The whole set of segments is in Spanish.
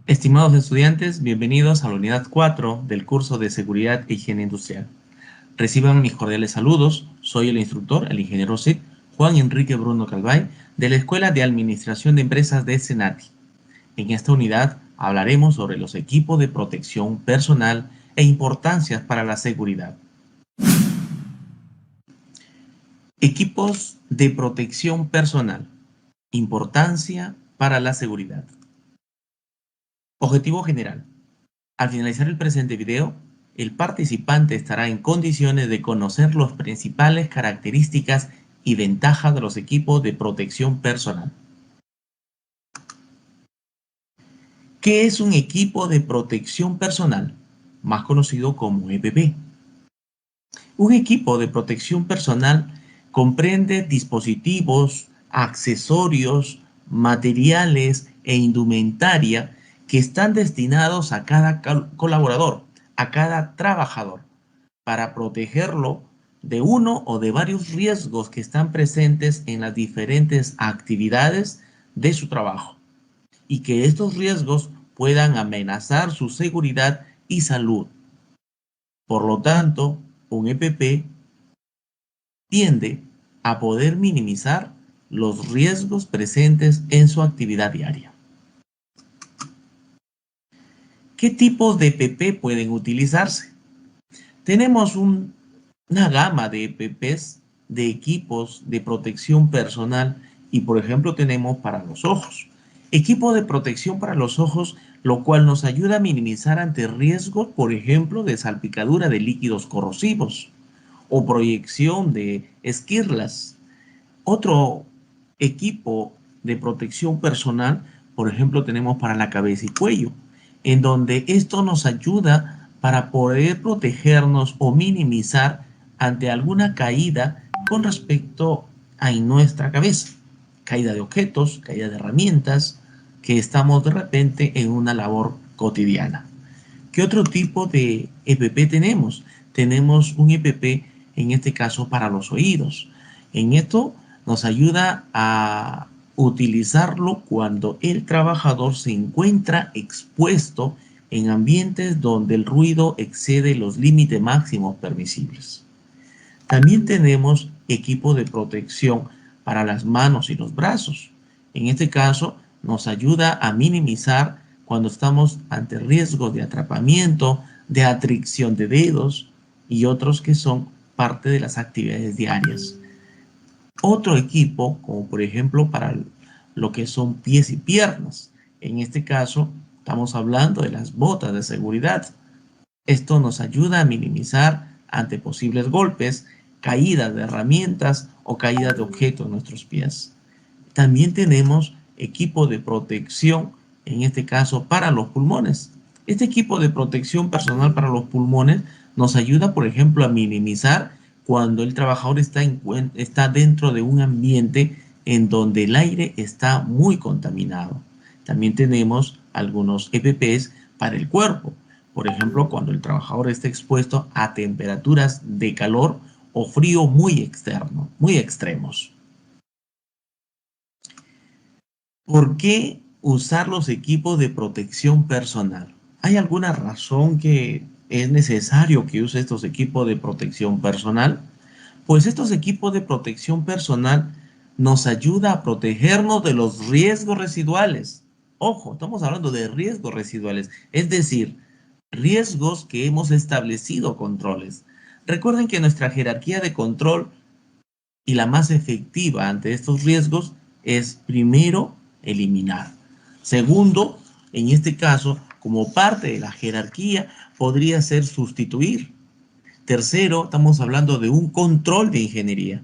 Estimados estudiantes, bienvenidos a la unidad 4 del curso de Seguridad e Higiene Industrial. Reciban mis cordiales saludos. Soy el instructor, el ingeniero CID, Juan Enrique Bruno Calvay, de la Escuela de Administración de Empresas de Senati. En esta unidad hablaremos sobre los equipos de protección personal e importancias para la seguridad. Equipos de protección personal. Importancia para la seguridad. Objetivo general. Al finalizar el presente video, el participante estará en condiciones de conocer las principales características y ventajas de los equipos de protección personal. ¿Qué es un equipo de protección personal? Más conocido como EPP. Un equipo de protección personal comprende dispositivos, accesorios, materiales e indumentaria que están destinados a cada colaborador, a cada trabajador, para protegerlo de uno o de varios riesgos que están presentes en las diferentes actividades de su trabajo y que estos riesgos puedan amenazar su seguridad y salud. Por lo tanto, un EPP tiende a poder minimizar los riesgos presentes en su actividad diaria. ¿Qué tipos de EPP pueden utilizarse? Tenemos una gama de EPPs, de equipos de protección personal, y por ejemplo tenemos para los ojos. Equipo de protección para los ojos, lo cual nos ayuda a minimizar ante riesgos, por ejemplo, de salpicadura de líquidos corrosivos o proyección de esquirlas. Otro equipo de protección personal, por ejemplo, tenemos para la cabeza y cuello, en donde esto nos ayuda para poder protegernos o minimizar ante alguna caída con respecto a nuestra cabeza. Caída de objetos, caída de herramientas, que estamos de repente en una labor cotidiana. ¿Qué otro tipo de EPP tenemos? Tenemos un EPP, en este caso, para los oídos. En esto nos ayuda a utilizarlo cuando el trabajador se encuentra expuesto en ambientes donde el ruido excede los límites máximos permisibles. También tenemos equipo de protección para las manos y los brazos. En este caso, nos ayuda a minimizar cuando estamos ante riesgos de atrapamiento, de atricción de dedos y otros que son parte de las actividades diarias. Otro equipo, como por ejemplo para lo que son pies y piernas. En este caso, estamos hablando de las botas de seguridad. Esto nos ayuda a minimizar ante posibles golpes, caídas de herramientas o caídas de objetos en nuestros pies. También tenemos equipo de protección, en este caso para los pulmones. Este equipo de protección personal para los pulmones nos ayuda, por ejemplo, a minimizar cuando el trabajador está dentro de un ambiente en donde el aire está muy contaminado. También tenemos algunos EPPs para el cuerpo. Por ejemplo, cuando el trabajador está expuesto a temperaturas de calor o frío muy externo, muy extremos. ¿Por qué usar los equipos de protección personal? ¿Hay alguna razón que es necesario que use estos equipos de protección personal? Pues estos equipos de protección personal nos ayuda a protegernos de los riesgos residuales. Ojo, estamos hablando de riesgos residuales, es decir, riesgos que hemos establecido controles. Recuerden que nuestra jerarquía de control y la más efectiva ante estos riesgos es primero eliminar. Segundo, en este caso, como parte de la jerarquía, podría ser sustituir. Tercero, estamos hablando de un control de ingeniería.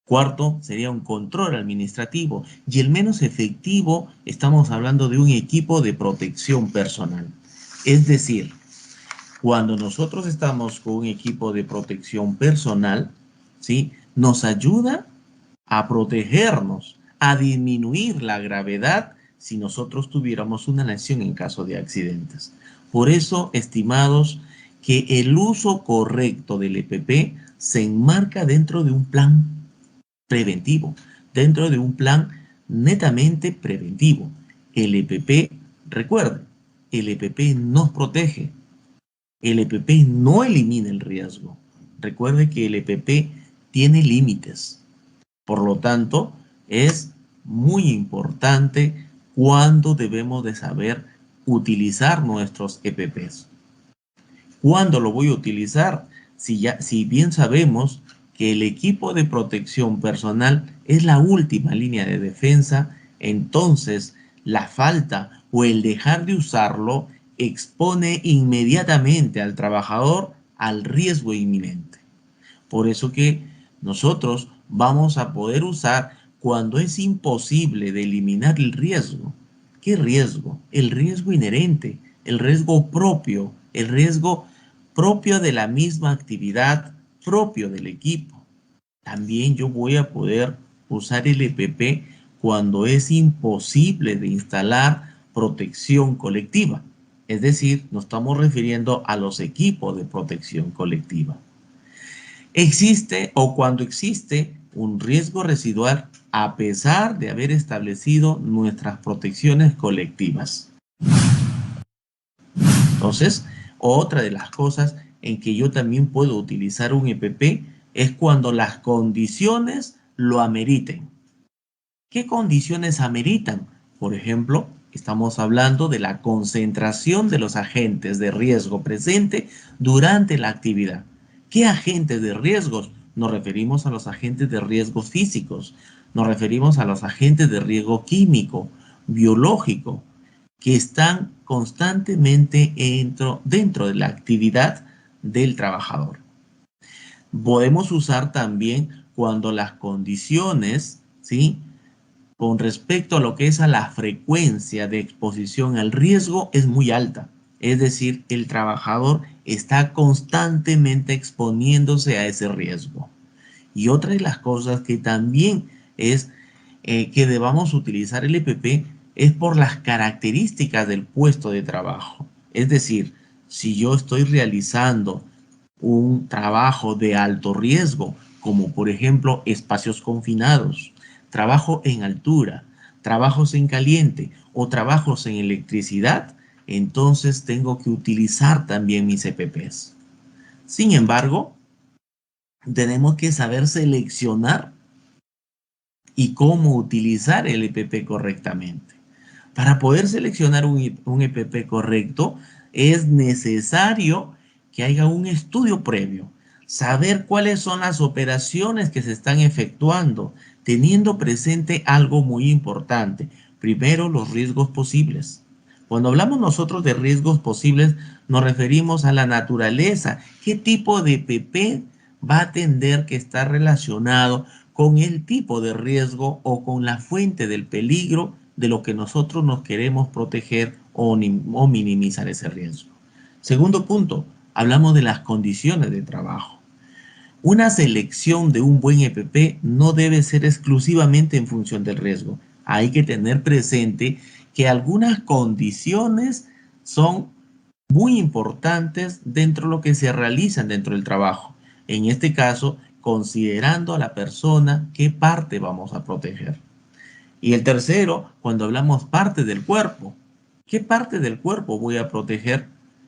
Cuarto, sería un control administrativo. Y el menos efectivo, estamos hablando de un equipo de protección personal. Es decir, cuando nosotros estamos con un equipo de protección personal, ¿sí?, nos ayuda a protegernos, a disminuir la gravedad si nosotros tuviéramos una lesión en caso de accidentes. Por eso, estimados, que el uso correcto del EPP se enmarca dentro de un plan preventivo, dentro de un plan netamente preventivo. El EPP, recuerden, el EPP nos protege. El EPP no elimina el riesgo. Recuerde que el EPP tiene límites. Por lo tanto, es muy importante cuándo debemos de saber utilizar nuestros EPPs. ¿Cuándo lo voy a utilizar? Si bien sabemos que el equipo de protección personal es la última línea de defensa, entonces la falta o el dejar de usarlo expone inmediatamente al trabajador al riesgo inminente. Por eso que nosotros vamos a poder usar cuando es imposible de eliminar el riesgo. ¿Qué riesgo? El riesgo inherente, el riesgo propio de la misma actividad, propio del equipo. También yo voy a poder usar el EPP cuando es imposible de instalar protección colectiva. Es decir, nos estamos refiriendo a los equipos de protección colectiva. Existe o cuando existe un riesgo residual a pesar de haber establecido nuestras protecciones colectivas. Entonces, otra de las cosas en que yo también puedo utilizar un EPP es cuando las condiciones lo ameriten. ¿Qué condiciones ameritan? Por ejemplo, estamos hablando de la concentración de los agentes de riesgo presente durante la actividad. ¿Qué agentes de riesgos? Nos referimos a los agentes de riesgo físicos, nos referimos a los agentes de riesgo químico, biológico, que están constantemente dentro de la actividad del trabajador. Podemos usar también cuando las condiciones, ¿sí?, con respecto a lo que es a la frecuencia de exposición al riesgo es muy alta. Es decir, el trabajador está constantemente exponiéndose a ese riesgo. Y otra de las cosas que también es que debamos utilizar el EPP es por las características del puesto de trabajo. Es decir, si yo estoy realizando un trabajo de alto riesgo, como por ejemplo espacios confinados, trabajo en altura, trabajos en caliente o trabajos en electricidad, entonces tengo que utilizar también mis EPPs. Sin embargo, tenemos que saber seleccionar y cómo utilizar el EPP correctamente. Para poder seleccionar un EPP correcto, es necesario que haya un estudio previo, saber cuáles son las operaciones que se están efectuando, teniendo presente algo muy importante. Primero, los riesgos posibles. Cuando hablamos nosotros de riesgos posibles, nos referimos a la naturaleza. ¿Qué tipo de EPP va a tener que estar relacionado con el tipo de riesgo o con la fuente del peligro de lo que nosotros nos queremos proteger o minimizar ese riesgo? Segundo punto, hablamos de las condiciones de trabajo. Una selección de un buen EPP no debe ser exclusivamente en función del riesgo. Hay que tener presente que algunas condiciones son muy importantes dentro de lo que se realizan dentro del trabajo. En este caso, considerando a la persona, qué parte vamos a proteger. Y el tercero, cuando hablamos parte del cuerpo, ¿qué parte del cuerpo voy a proteger?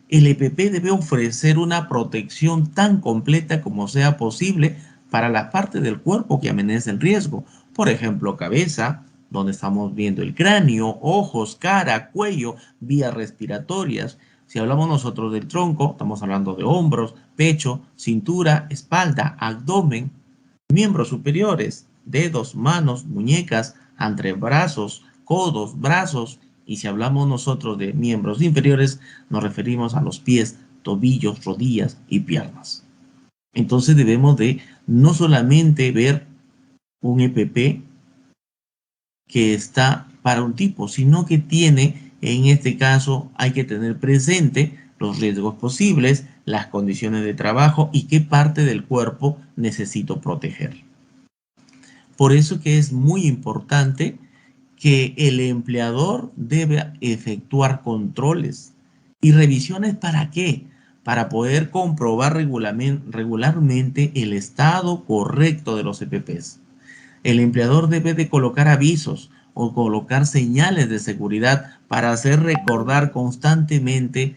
El EPP debe ofrecer una protección tan completa como sea posible para la parte del cuerpo que amenaza el riesgo. Por ejemplo, cabeza, donde estamos viendo el cráneo, ojos, cara, cuello, vías respiratorias. Si hablamos nosotros del tronco, estamos hablando de hombros, pecho, cintura, espalda, abdomen, miembros superiores, dedos, manos, muñecas, antebrazos, codos, brazos. Y si hablamos nosotros de miembros inferiores, nos referimos a los pies, tobillos, rodillas y piernas. Entonces debemos de no solamente ver un EPP que está para un tipo, sino que tiene, en este caso, hay que tener presente los riesgos posibles, las condiciones de trabajo y qué parte del cuerpo necesito proteger. Por eso que es muy importante que el empleador debe efectuar controles y revisiones. ¿Para qué? Para poder comprobar regularmente el estado correcto de los EPPs. El empleador debe de colocar avisos o colocar señales de seguridad para hacer recordar constantemente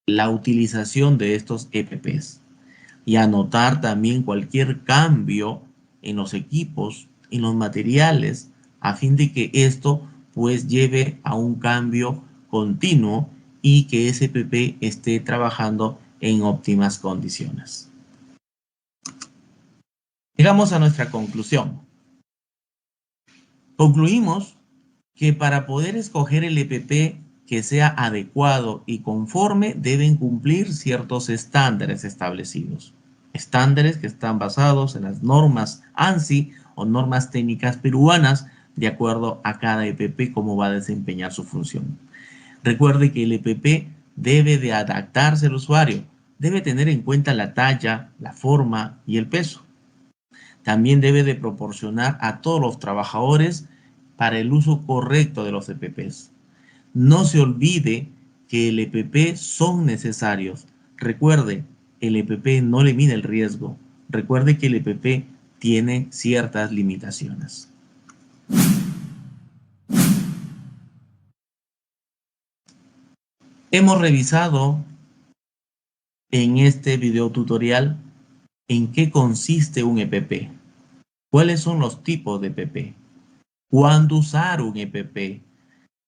la utilización de estos EPPs y anotar también cualquier cambio en los equipos, en los materiales, a fin de que esto pues lleve a un cambio continuo y que ese EPP esté trabajando en óptimas condiciones. Llegamos a nuestra conclusión. Concluimos que para poder escoger el EPP que sea adecuado y conforme deben cumplir ciertos estándares establecidos. Estándares que están basados en las normas ANSI o normas técnicas peruanas de acuerdo a cada EPP cómo va a desempeñar su función. Recuerde que el EPP debe de adaptarse al usuario, debe tener en cuenta la talla, la forma y el peso. También debe de proporcionar a todos los trabajadores para el uso correcto de los EPPs. No se olvide que el EPP son necesarios. Recuerde, el EPP no elimina el riesgo. Recuerde que el EPP tiene ciertas limitaciones. Hemos revisado en este video tutorial en qué consiste un EPP, cuáles son los tipos de EPP, cuándo usar un EPP,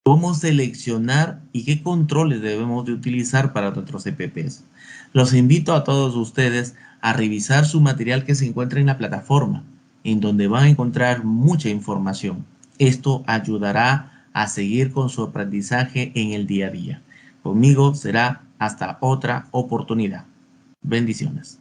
cómo seleccionar y qué controles debemos de utilizar para nuestros EPPs. Los invito a todos ustedes a revisar su material que se encuentra en la plataforma, en donde van a encontrar mucha información. Esto ayudará a seguir con su aprendizaje en el día a día. Conmigo será hasta otra oportunidad. Bendiciones.